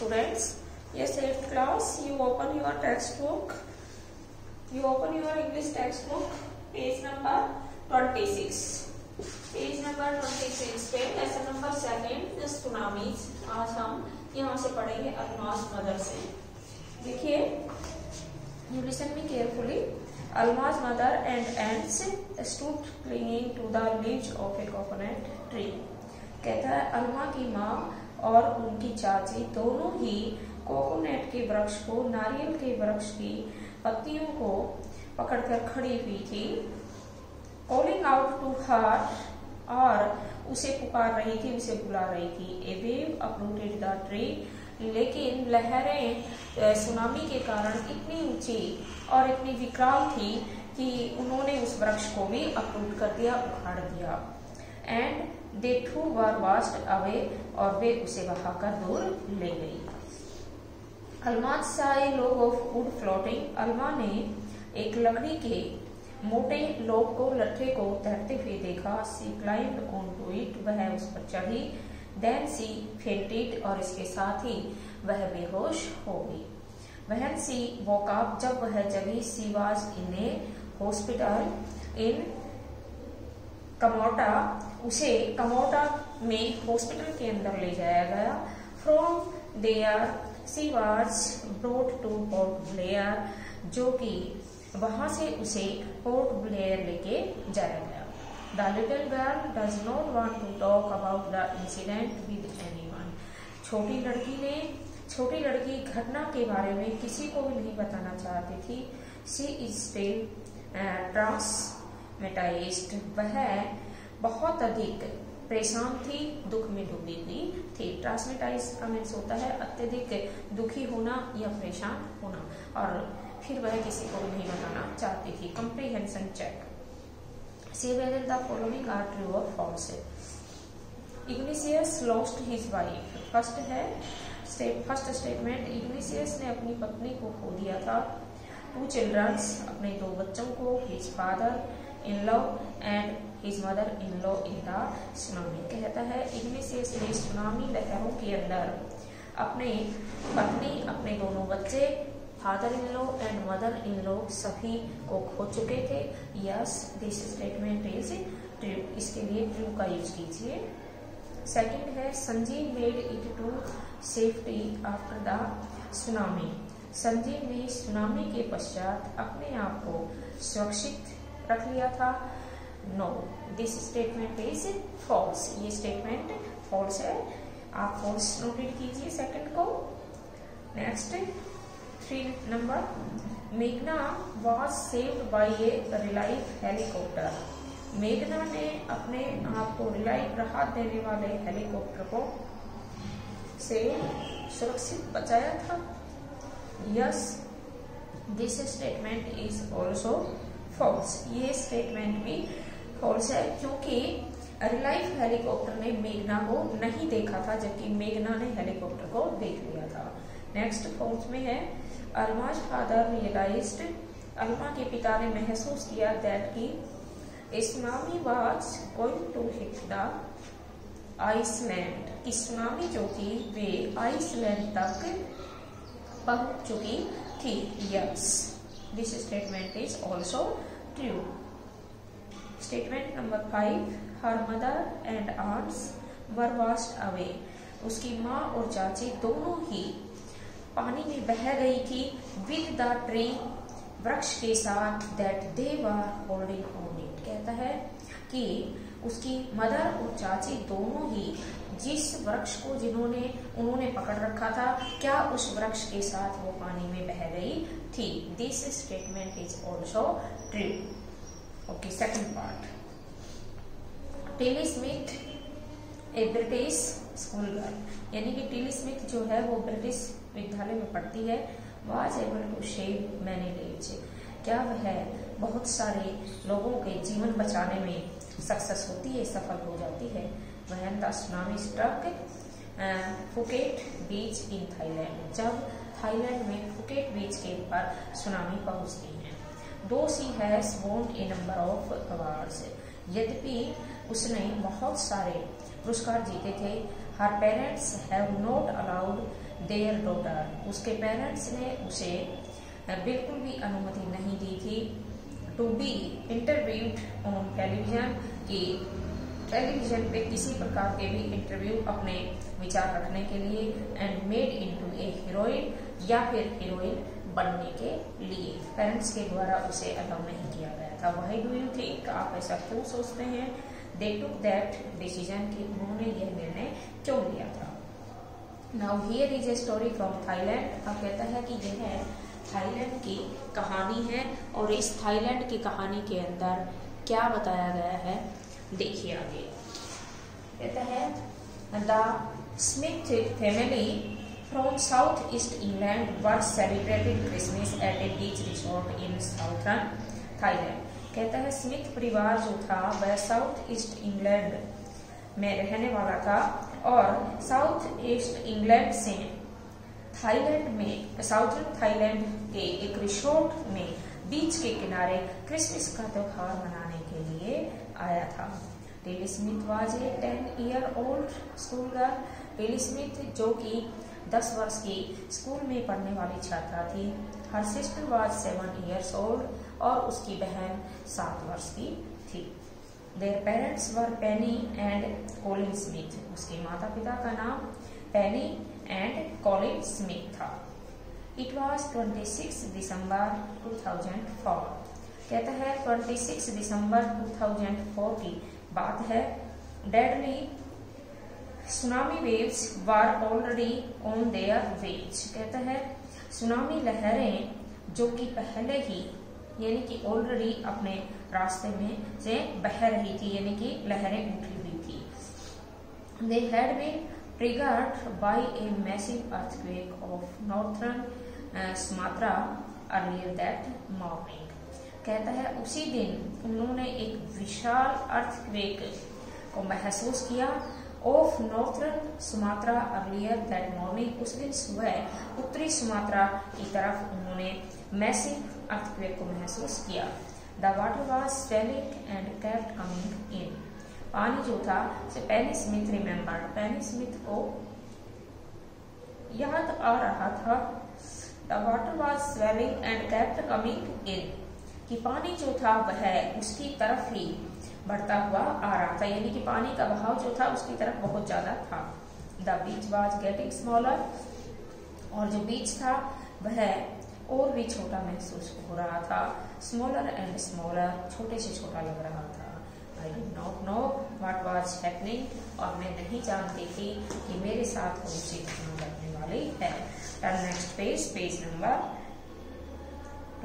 Students, yes, 8th class, you open your textbook. You open your English textbook, page number 26. Page number 26 पे lesson number 2 tsunamis. आज हम यहाँ से पढ़ेंगे Almaz mother से। देखिए, you listen me carefully. Alma's mother and aunts stood clinging to the leaves of a coconut tree. कहता है अलमा की माँ और उनकी चाची दोनों ही कोकोनट के वृक्ष को, नारियल के वृक्ष की पत्तियों को पकड़कर खड़ी हुई थी। Calling out to her, और उसे पुकार रही थी, उसे बुला रही थी। A wave uprooted the tree, लेकिन लहरें सुनामी के कारण इतनी ऊंची और इतनी विकराल थी कि उन्होंने उस वृक्ष को भी अपरूट कर दिया, उखाड़ दिया। And they too were washed away, और वे उसे बहाकर दूर ले गई। अलमा saw a log of wood floating, अलमा ने एक लकड़ी के मोटे लोग को, लट्ठे को तैरते हुए देखा। सी क्लाइम्ड ऑन टू इट, वह उस पर चढ़ी। देन सी फेंटेड, और इसके साथ ही वह बेहोश हो गई। वह सी वोक अप, जब वह जगी। She was in A hospital in कमोटा, उसे कमोटा में हॉस्पिटल के अंदर ले जाया गया। From there she was brought to Port Blair, जो कि वहां से उसे पोर्ट ब्लेयर लेके जाया गया। The little girl does not want to talk about the incident with anyone, छोटी लड़की घटना के बारे में किसी को भी नहीं बताना चाहती थी। शी इज स्टिल ट्रांसमेटाइज्ड, वह बहुत अधिक परेशान थी, दुख में डूबी हुई थी। ट्रांसमेटाइज का मीन्स होता है अत्यधिक दुखी होना या परेशान होना, और फिर वह किसी को नहीं बताना चाहती थी। Comprehension check, see whether the following are true और false. Ignatius lost his wife, first statement, Ignatius ने अपनी पत्नी को खो दिया था। 2 चिल्ड्रंस, अपने 2 बच्चों को। His father in law and his mother in law in the tsunami, कहता है इग्निशियस ने सुनामी लहरों के अंदर अपने पत्नी, अपने दोनों बच्चे, father in law and mother in law सभी को खो चुके थे। Yes, this statement is true, इसके लिए ट्रू का यूज कीजिए। सेकंड है Sanjeev made it to safety after the tsunami, Sanjeev ने सुनामी के पश्चात अपने आप को सुरक्षित रख लिया था। No, this statement is false, ये स्टेटमेंट फॉल्स है, आप फॉल्स नोटेड कीजिए सेकंड को। नेक्स्ट 3 नंबर, मेघना was saved by A relive helicopter, मेघना ने अपने आप को रिलाइव राहत देने वाले हेलीकॉप्टर को से सुरक्षित बचाया था। Yes, this statement is also false, ये स्टेटमेंट भी फॉल्स है, क्योंकि रिलाइव हेलीकॉप्टर ने मेघना को नहीं देखा था, जबकि मेघना ने हेलीकॉप्टर को देख लिया था। नेक्स्ट फॉल्स में है अलमाज फादर रियलाइज्ड, अलमा के पिता ने महसूस किया दैट की tsunami was going to hit the island, की सुनामी जो थी वे आइसलैंड तक पहुंच चुकी थी। Yes, this statement is also true. Statement number 5, her mother and aunts were washed away, उसकी माँ और चाची दोनों ही पानी में बह गई थी। विद द ट्री, वृक्ष के साथ। That they were holding on it, कहता है कि उसकी मदर और चाची दोनों ही जिस वृक्ष को उन्होंने पकड़ रखा था, क्या उस वृक्ष के साथ वो पानी में बह गई थी। This statement is also true. Okay, second part, Tilly Smith A British school girl, यानी कि टिली स्मिथ जो है वो ब्रिटिश विद्यालय में पढ़ती है। Was able to save many lives, क्या वह बहुत सारे लोगों के जीवन बचाने में सक्सेस होती है, सफल हो जाती है। वह the tsunami struck Phuket beach in Thailand, जब थाईलैंड में फुकेट बीच के पर सुनामी पहुंचती है। Though she has won a number of awards, यद्यपि उसने बहुत सारे पुरस्कार जीते थे। Her parents have not allowed their daughter, उसके पेरेंट्स ने उसे बिल्कुल भी अनुमति नहीं दी थी to be interviewed on television, कि टेलीविजन पे किसी प्रकार के भी इंटरव्यू अपने विचार रखने के लिए, and made into A heroine, या फिर हीरोइन बनने के लिए पेरेंट्स के द्वारा उसे अलाउ नहीं किया गया था। व्हाई डू यू थिंक, आप ऐसा क्यों सोचते हैं, दे टुक दैट डिसीजन, कि उन्होंने यह निर्णय क्यों लिया था। Now here is a story from Thailand. अब कहता है कि यह थाईलैंड की कहानी है, और इस थाईलैंड की कहानी के अंदर क्या बताया गया है देखिए आगे। कहता है the Smith family from south east England were celebrated Christmas at a beach resort in southern Thailand. कहता है स्मिथ परिवार जो था वह साउथ ईस्ट इंग्लैंड में रहने वाला था, और साउथ ईस्ट इंग्लैंड से थाईलैंड में, साउथर्न थाईलैंड के एक रिसोर्ट में बीच के किनारे क्रिसमस का त्योहार मनाने के लिए आया था। Tilly Smith was a 10-year-old school girl. Tilly Smith जो कि 10 वर्ष की स्कूल में पढ़ने वाली छात्रा थी। Her sister was 7 years old, और उसकी बहन 7 वर्ष की थी। Their parents were Penny and Colin Smith. उसके माता पिता का नाम पेनी एंड कॉलिन स्मिथ था। इट वॉज 26 दिसंबर 2004। कहता है 26 दिसंबर 2004 की बात है। Deadly tsunami waves were already on their way. कहता है सुनामी लहरें जो कि पहले ही, यानी कि ऑलरेडी अपने रास्ते में से बह रही थी, यानी कि लहरें उठी हुई थी। They had been triggered by a massive earthquake off northern Sumatra earlier that morning. कहता है उसी दिन उन्होंने एक विशाल अर्थक्वेक को महसूस किया। Of northern Sumatra earlier that morning, उस दिन सुबह उत्तरी सुमात्रा की तरफ उन्होंने मैसिव अर्थक्वेक को महसूस किया। The water was swelling and kept coming in. पानी जो था, से पेनी स्मिथ रिमेम्बर्ड, पेनी स्मिथ को याद आ रहा था। The water was swelling and kept coming in, कि पानी जो था वह उसकी तरफ ही बढ़ता हुआ आ रहा था, यानी कि पानी का बहाव जो था उसकी तरफ बहुत ज्यादा था। The beach was getting smaller, और जो बीच था वह और भी छोटा महसूस हो रहा था। स्मॉलर एंड स्मॉलर, छोटे से छोटा लग रहा था। I did not know what was happening, और मैं नहीं जानती थी कि मेरे साथ कौन सी घटना घटने वाली है। Turn next page, page number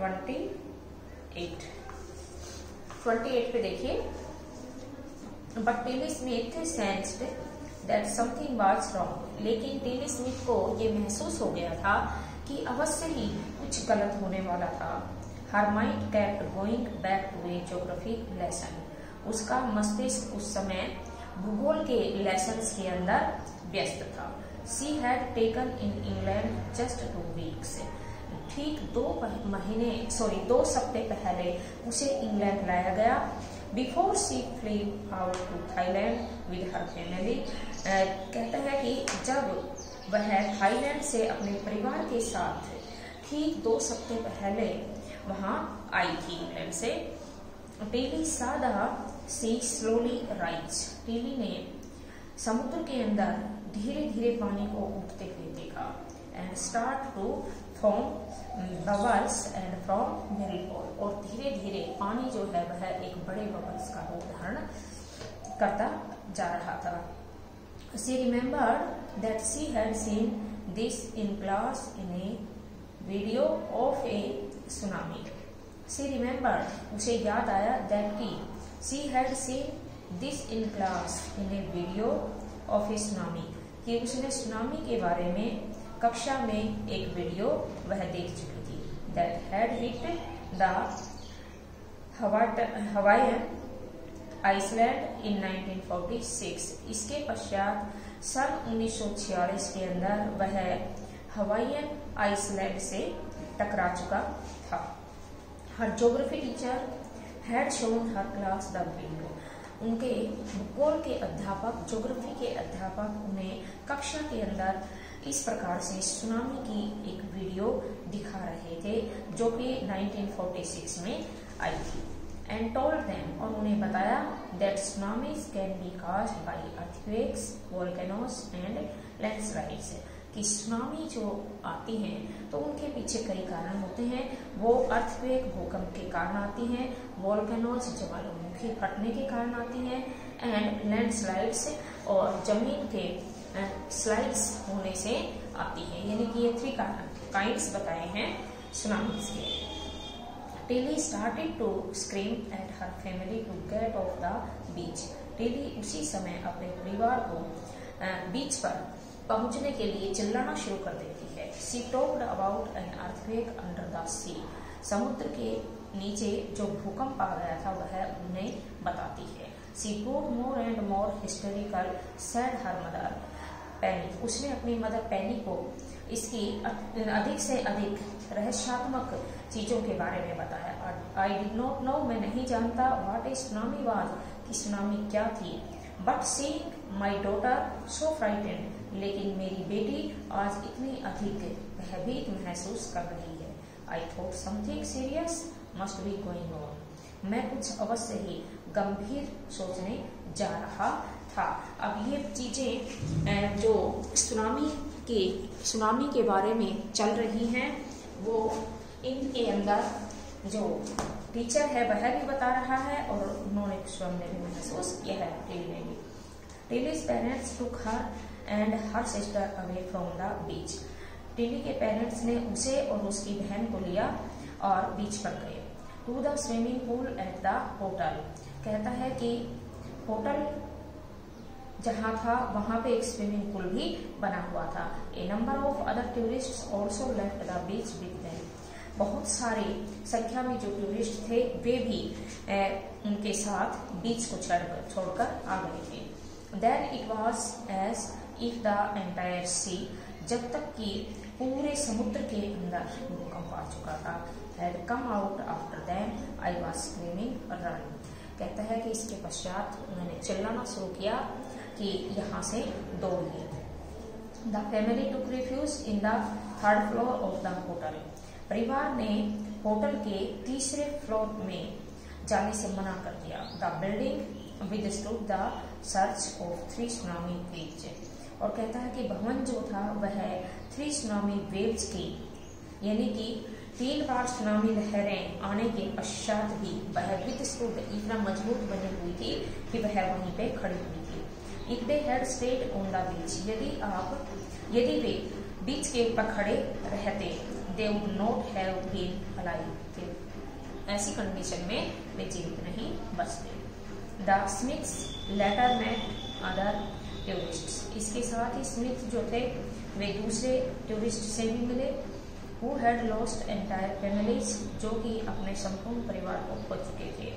28 पे देखिए। But Tilly Smith sensed that something was wrong. लेकिन टिली स्मिथ को ये महसूस हो गया था कि अवश्य ही कुछ गलत होने वाला था। Her mind kept going back to a geography lesson. उसका मस्तिष्क उस समय भूगोल के लेसन्स के अंदर व्यस्त था। She had taken in England just 2 weeks। ठीक 2 सप्ताह पहले उसे इंग्लैंड लाया गया। Before she flew out to Thailand with her family. कहता है कि जब वह थाईलैंड से अपने परिवार के साथ ठीक 2 सप्ताह पहले वहां आई थी इंग्लैंड से। टिली सादा सी स्लोली राइज। टिली ने समुद्र के अंदर धीरे धीरे पानी को उठते हुए देखा। And start to form bubbles and from very fall. और धीरे धीरे पानी जो है वह एक बड़े बबल्स का रूप धारण करता जा रहा था। She remembered that she had seen this in class in A video of A tsunami. She remembered, उसे याद आया, दैट की she had seen this in class in A video of A tsunami, कि उसने सुनामी के बारे में कक्षा में एक वीडियो वह देख चुकी थी। That had hit the Hawaiian island in 1946। इसके पश्चात सन 1946 के अंदर वह हवाईयन आइसलैंड से टकरा चुका था। Her geography teacher had shown her class the video. उनके भूगोल के अध्यापक, ज्योग्राफी के अध्यापक उन्हें कक्षा के अंदर इस प्रकार से सुनामी की एक वीडियो दिखा रहे थे जो कि 1946 में आई थी। एंड टोल्ड देम, और उन्हें बताया, that tsunamis can be caused by earthquakes, volcanoes and landslides, कि सुनामी जो आती हैं तो उनके पीछे कई कारण होते हैं। वो अर्थक्वेक, भूकंप के कारण आती हैं, वोल्केनोस, ज्वालामुखी फटने के कारण आती हैं, एंड लैंडस्लाइड्स, और जमीन के स्लाइड्स होने से आती है। यानी कि ये 3 काइंड्स बताए हैं सुनामीज के। Tilly started to scream at her family to get off the beach. Tilly उसी समय अपने परिवार को बीच पर पहुंचने के लिए चिल्लाना शुरू कर देती है। She talked about an earthquake under the sea. समुद्र के नीचे जो भूकंप आ गया था वह उन्हें बताती है। She growed more and more hysterical, said her mother पैनी। उसने अपनी मदर पैनी को इसकी अधिक से अधिक रहस्यात्मक चीजों के बारे में बताया। आई डिड नॉट नो, मैं नहीं जानता, व्हाट इज सुनामी वाज, कि सुनामी क्या थी। But seeing my daughter so frightened, लेकिन मेरी बेटी आज इतनी अधिक भयभीत महसूस कर रही है। I thought something serious must be going on, मैं कुछ अवश्य ही गंभीर सोचने जा रहा था। अब ये चीजें जो सुनामी के बारे में चल रही हैं, वो इनके अंदर जो टीचर है वह भी बता रहा है और उन्होंने स्वयं भी महसूस किया है। Tilly's parents took her and her sister away from the beach. Tilly के पेरेंट्स ने उसे और उसकी बहन को लिया और बीच पर गए। To the swimming pool at the hotel, कहता है कि होटल जहां था वहां पे एक स्विमिंग पूल भी बना हुआ था। A number of other tourists also left the beach with them, बहुत सारी संख्या में जो टूरिस्ट थे वे भी उनके साथ बीच को छोड़कर आ गए थे। Then it was as if the entire sea, जब तक कि पूरे समुद्र के अंदर भूकंप आ चुका था। Had come out after them, I was screaming run, कहता है कि इसके पश्चात उन्होंने चिल्लाना शुरू किया कि यहाँ से दौड़िए। The family took refuge in the 3rd floor of the hotel, परिवार ने होटल के 3रे फ्लोर में जाने से मना कर दिया। The building withstood the surge of 3 tsunami waves, और कहता है कि भवन जो था वह 3 सुनामी वेव्स की, यानी कि 3 बार सुनामी लहरें आने के पश्चात भी वह विदस्टूड इतना मजबूत बनी हुई थी कि वह वहीं पे खड़ी हुई थी। If they had stayed on the beach, यदि वे बीच के ऊपर खड़े रहते, they would not have been alive, ऐसी कंडीशन में वे जीवित नहीं बचते। The Smiths later met other tourists, इसके साथ ही स्मिथ जो थे वे दूसरे टूरिस्ट से भी मिले। Who had lost entire families, जो कि अपने संपूर्ण परिवार को खो चुके थे।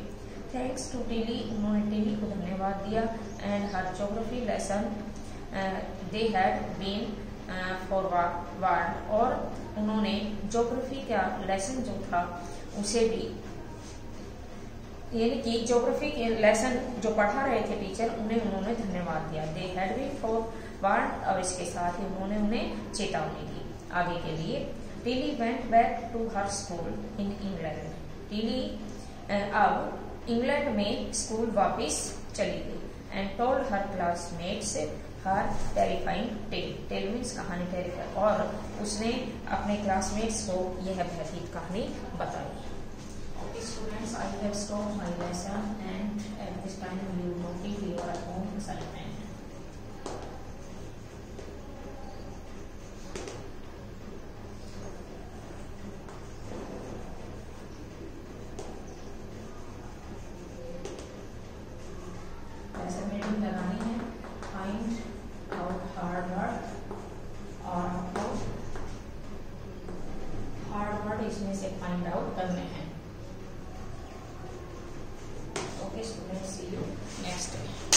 थैंक्स टू टिली, उन्होंने टिली को धन्यवाद दिया। And her geography lesson they had been forward, और उन्होंने ज्योग्राफी का लेसन जो था उसे भी, यानी कि ज्योग्राफी के लेसन जो पढ़ा रहे थे टीचर उन्होंने धन्यवाद दिया। दे हैड बीन फॉरवर्ड, और इसके साथ ही उन्होंने उन्हें चेतावनी दी आगे के लिए। Tilly went back to her school in England, Tilly अब इंग्लैंड में स्कूल वापस चली गई। And told her classmates her terrifying tale means कहानी टेरिफाई, और उसने अपने क्लासमेट्स को यह भयभीत कहानी बताई। Okay students, I have stopped my lesson and at this time we will complete your home assignment. Assignment लगानी है, find out hard word, और आपको hard word इसमें से find out करने हैं। Okay students, see you next time.